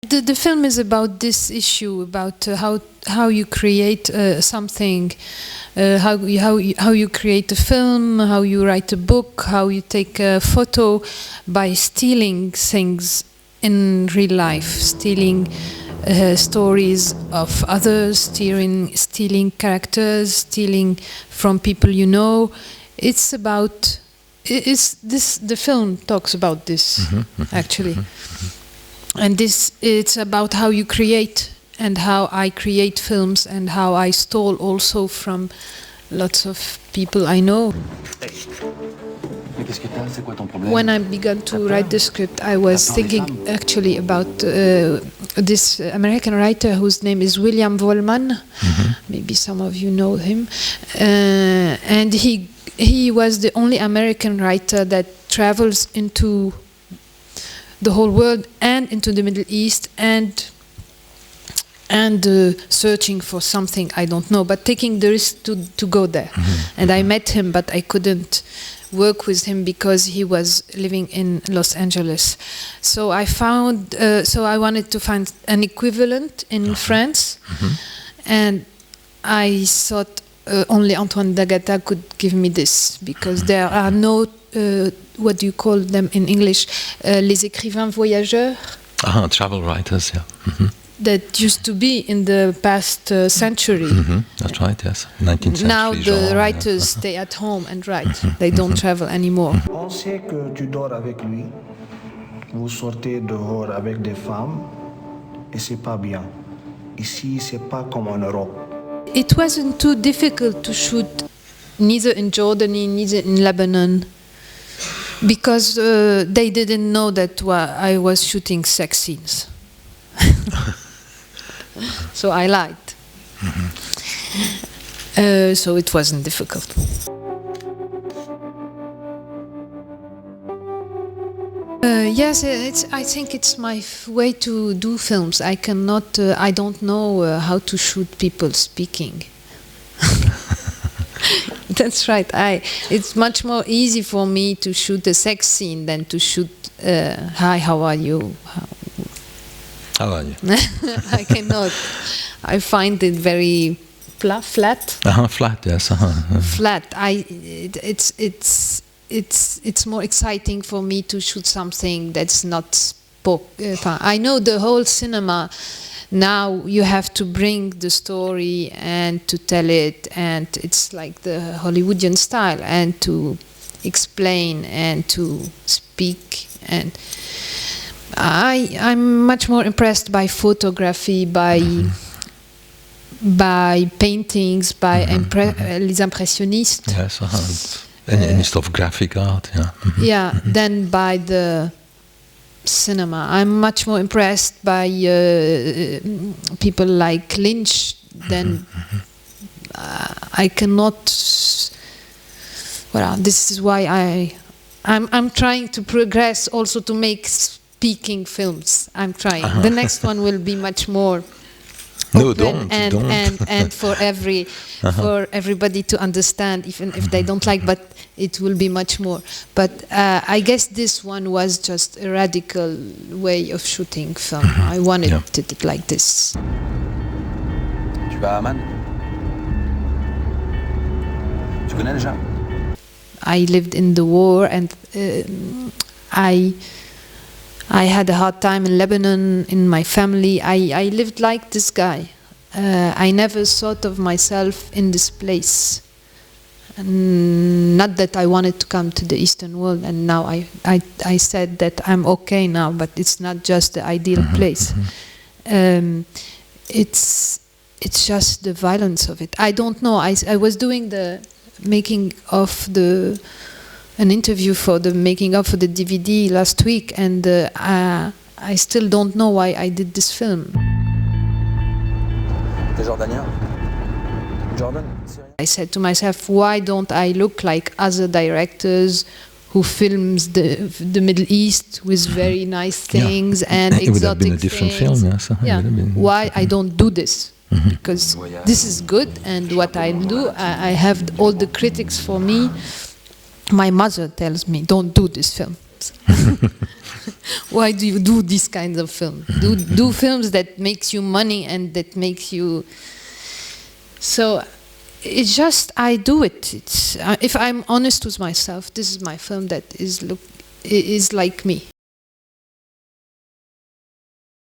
the film is about this issue, about how you create something, how you create a film, how you write a book, how you take a photo by stealing things in real life, stealing stories of others, stealing characters, stealing from people you know. It's about the film talks about this actually, and it's about how you create and how I create films and how I stole also from lots of people I know. When I began to write the script, I was thinking actually about this American writer whose name is William Wallman. Maybe some of you know him, and he was the only American writer that travels into the whole world and into the Middle East and searching for something I don't know, but taking the risk to go there. And I met him, but I couldn't work with him because he was living in Los Angeles. So I wanted to find an equivalent in France, and I thought only Antoine d'Agata could give me this, because there are no, what do you call them in English, les écrivains voyageurs? Travel writers, yeah. That used to be in the past century. That's right, yes. 19th century. Now the writers stay at home and write. They don't travel anymore. On sait que tu dors avec lui. Vous sortez dehors avec des femmes et c'est pas bien. Ici, c'est pas comme en Europe. It wasn't too difficult to shoot, neither in Jordan, neither in Lebanon, because they didn't know that I was shooting sex scenes. So I lied. So it wasn't difficult. Yes, I think it's my way to do films. I don't know how to shoot people speaking. That's right. It's much more easy for me to shoot a sex scene than to shoot, hi, how are you? How are you? I cannot. I find it very flat. Flat, yes. Flat. It's more exciting for me to shoot something that's not spoken. I know the whole cinema. Now you have to bring the story and to tell it, and it's like the Hollywoodian style, and to explain and to speak. And I'm much more impressed by photography, by paintings, by les impressionistes. Yes, any sort of graphic art, yeah. Yeah, than by the cinema. I'm much more impressed by people like Lynch than I cannot. Well, this is why I'm trying to progress also to make speaking films. I'm trying. The next one will be much more open and for everybody to understand, even if they don't like, but it will be much more. But I guess this one was just a radical way of shooting film. I wanted it like this. Tu vas à Amman? Tu connais déjà? I lived in the war, and I had a hard time in Lebanon, in my family. I lived like this guy. I never thought of myself in this place. And not that I wanted to come to the Eastern world, and now I said that I'm okay now, but it's not just the ideal place. It's just the violence of it. I don't know. I was doing the making of an interview for the making of for the DVD last week, and I still don't know why I did this film. T'es jordanien? Jordan? I said to myself, why don't I look like other directors who films the Middle East with very nice things and exotic things? It would have been a different film, yes. Yeah. Why I don't do this? Because this is good, and what I do, I have all the critics for me. My mother tells me, don't do this film. why do you do this kind of film? Do films that makes you money and that makes you. So it's just I do it. It's if I'm honest with myself, this is my film that is like me.